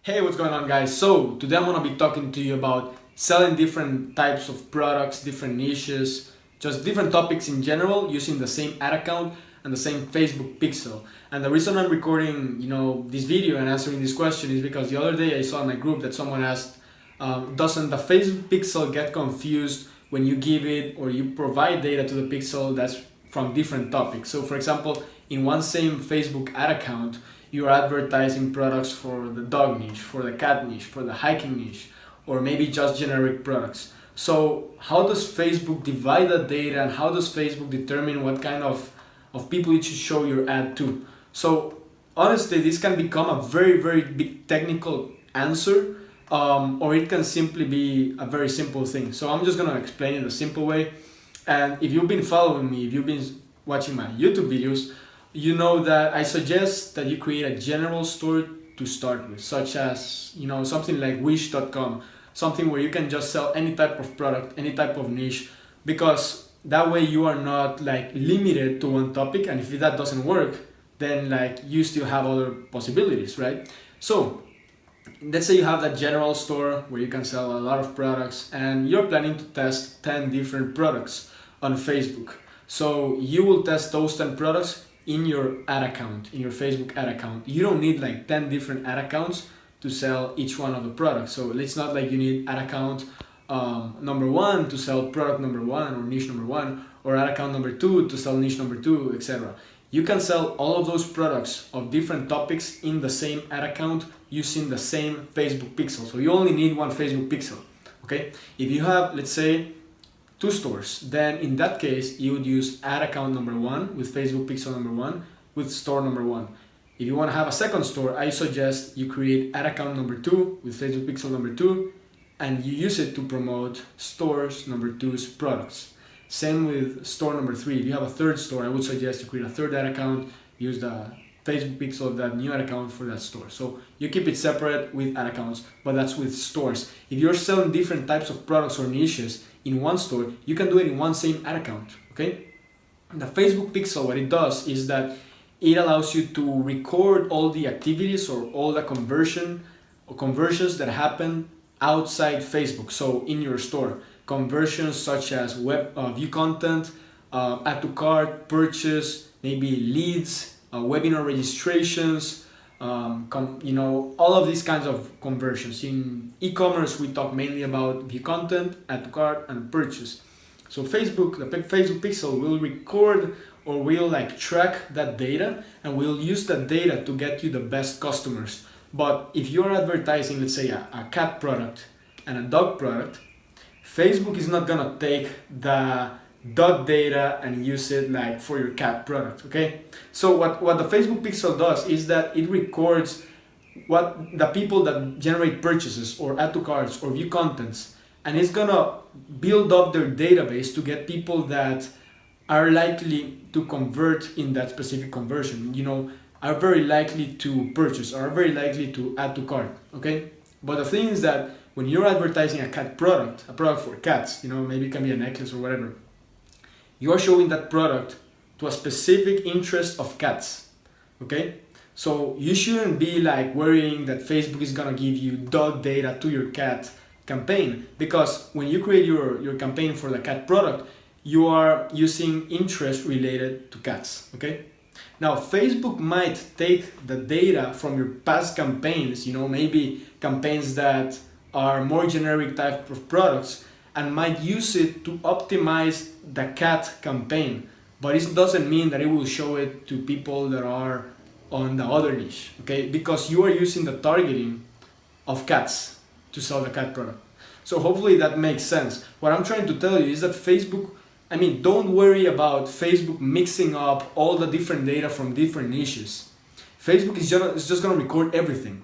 Hey, what's going on, guys? So today I'm gonna be talking to you about selling different types of products, different niches, just different topics in general using the same ad account and the same Facebook pixel. And the reason I'm recording, this video and answering this question is because the other day I saw in my group that someone asked, doesn't the Facebook pixel get confused when you give it or you provide data to the pixel that's from different topics? So for example, in one same Facebook ad account, you're advertising products for the dog niche, for the cat niche, for the hiking niche, or maybe just generic products. So how does Facebook divide the data, and how does Facebook determine what kind of people you should show your ad to? So honestly, this can become a very, very big technical answer, or it can simply be a very simple thing. So I'm just gonna explain it a simple way. And if you've been following me, if you've been watching my YouTube videos, you know that I suggest that you create a general store to start with, such as something like wish.com, something where you can just sell any type of product, any type of niche, because that way you are not like limited to one topic, and if that doesn't work, then like you still have other possibilities, right? So let's say you have that general store where you can sell a lot of products and you're planning to test 10 different products on Facebook. So you will test those 10 products in your ad account, in your Facebook ad account. You don't need like 10 different ad accounts to sell each one of the products. So it's not like you need ad account number 1 to sell product number 1 or niche number 1, or ad account number 2 to sell niche number 2, etc. You can sell all of those products of different topics in the same ad account using the same Facebook pixel. So you only need one Facebook pixel, okay? If you have, let's say, 2 stores, then in that case you would use ad account number 1 with Facebook pixel number 1 with store number 1. If you want to have a second store, I suggest you create ad account number 2 with Facebook pixel number 2, and you use it to promote stores number 2's products. Same with store number 3. If you have a third store, I would suggest you create a third ad account, use the Facebook pixel of that new ad account for that store. So you keep it separate with ad accounts, but that's with stores. If you're selling different types of products or niches in one store, you can do it in one same ad account, okay? The Facebook pixel, what it does is that it allows you to record all the activities or all the conversions that happen outside Facebook. So in your store, conversions such as web view content, add to cart, purchase, maybe leads, webinar registrations, all of these kinds of conversions. In e-commerce, we talk mainly about view content, add to cart, and purchase. So the Facebook pixel will record or will like track that data, and will use that data to get you the best customers. But if you're advertising, let's say a cat product and a dog product, Facebook is not gonna take the dog data and use it like for your cat product, okay? So what the Facebook pixel does is that it records what the people that generate purchases or add to carts or view contents, and it's gonna build up their database to get people that are likely to convert in that specific conversion, are very likely to purchase, are very likely to add to cart, okay? But the thing is that when you're advertising a cat product, a product for cats, maybe it can be a necklace or whatever, you are showing that product to a specific interest of cats, okay? So you shouldn't be like worrying that Facebook is gonna give you dog data to your cat campaign, because when you create your campaign for the cat product, you are using interest related to cats, okay? Now, Facebook might take the data from your past campaigns, maybe campaigns that are more generic type of products, and might use it to optimize the cat campaign. But it doesn't mean that it will show it to people that are on the other niche, okay? Because you are using the targeting of cats to sell the cat product. So hopefully that makes sense. What I'm trying to tell you is that don't worry about Facebook mixing up all the different data from different niches. Facebook is just gonna record everything.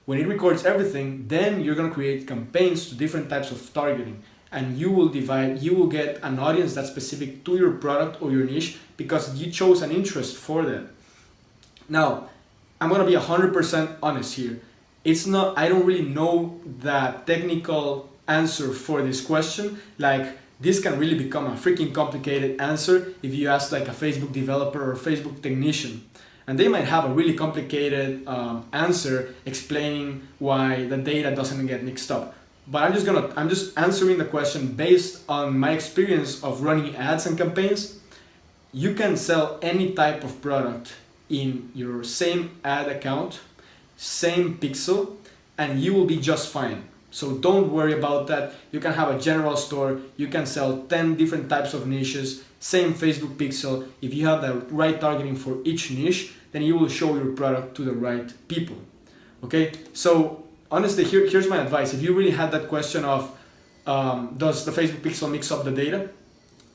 When it records everything, then you're gonna create campaigns to different types of targeting, and you will get an audience that's specific to your product or your niche because you chose an interest for that. Now, I'm gonna be 100% honest here. I don't really know the technical answer for this question. Like, this can really become a freaking complicated answer if you ask like a Facebook developer or Facebook technician. and they might have a really complicated answer explaining why the data doesn't get mixed up. But I'm just answering the question based on my experience of running ads and campaigns. You can sell any type of product in your same ad account, same pixel, and you will be just fine. So don't worry about that. You can have a general store, you can sell 10 different types of niches, same Facebook pixel. If you have the right targeting for each niche, then you will show your product to the right people. Okay, so honestly, here's my advice. If you really had that question of does the Facebook pixel mix up the data,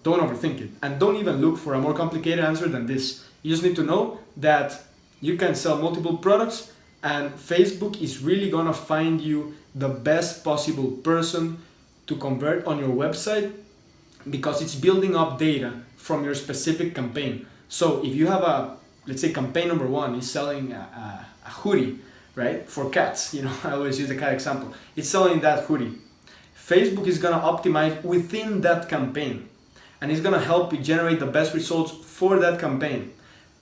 don't overthink it, and don't even look for a more complicated answer than this. You just need to know that you can sell multiple products, and Facebook is really gonna find you the best possible person to convert on your website, because it's building up data from your specific campaign. So if you have let's say campaign number 1 is selling a hoodie, right, for cats, I always use the cat example. It's selling that hoodie. Facebook is gonna optimize within that campaign, and it's gonna help you generate the best results for that campaign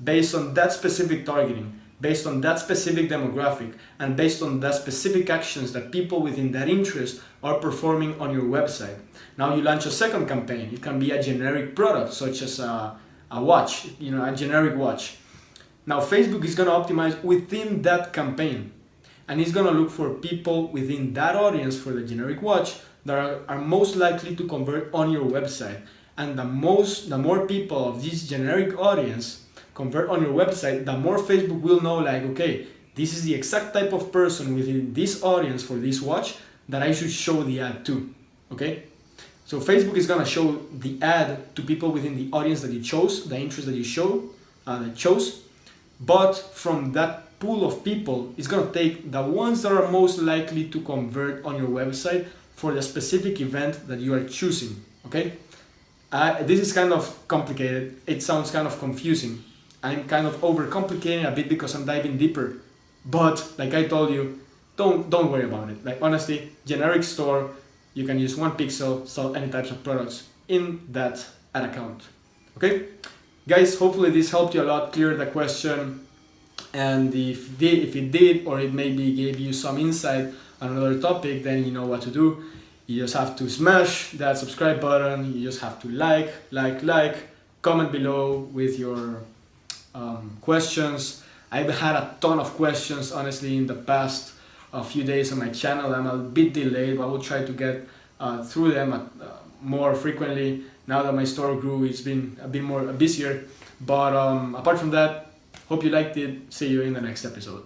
based on that specific targeting, based on that specific demographic, and based on the specific actions that people within that interest are performing on your website. Now you launch a second campaign. It can be a generic product, such as a watch, a generic watch. Now Facebook is gonna optimize within that campaign, and it's gonna look for people within that audience for the generic watch that are most likely to convert on your website. And the more people of this generic audience convert on your website, the more Facebook will know, like, okay, this is the exact type of person within this audience for this watch that I should show the ad to. Okay, so Facebook is gonna show the ad to people within the audience that you chose, the interest that you chose, but from that pool of people, it's gonna take the ones that are most likely to convert on your website for the specific event that you are choosing. Okay, this is kind of complicated. It sounds kind of confusing. I'm kind of overcomplicating a bit because I'm diving deeper, but like I told you, don't worry about it. Like, honestly, generic store, you can use one pixel, sell any types of products in that ad account. Okay, guys, hopefully this helped you a lot, clear the question, and if it did, or it maybe gave you some insight on another topic, then you know what to do. You just have to smash that subscribe button. You just have to like, comment below with your questions. I've had a ton of questions, honestly, in the past few days on my channel. I'm a bit delayed, but I will try to get through them more frequently. Now that my store grew, it's been a bit more busier. But apart from that, hope you liked it. See you in the next episode.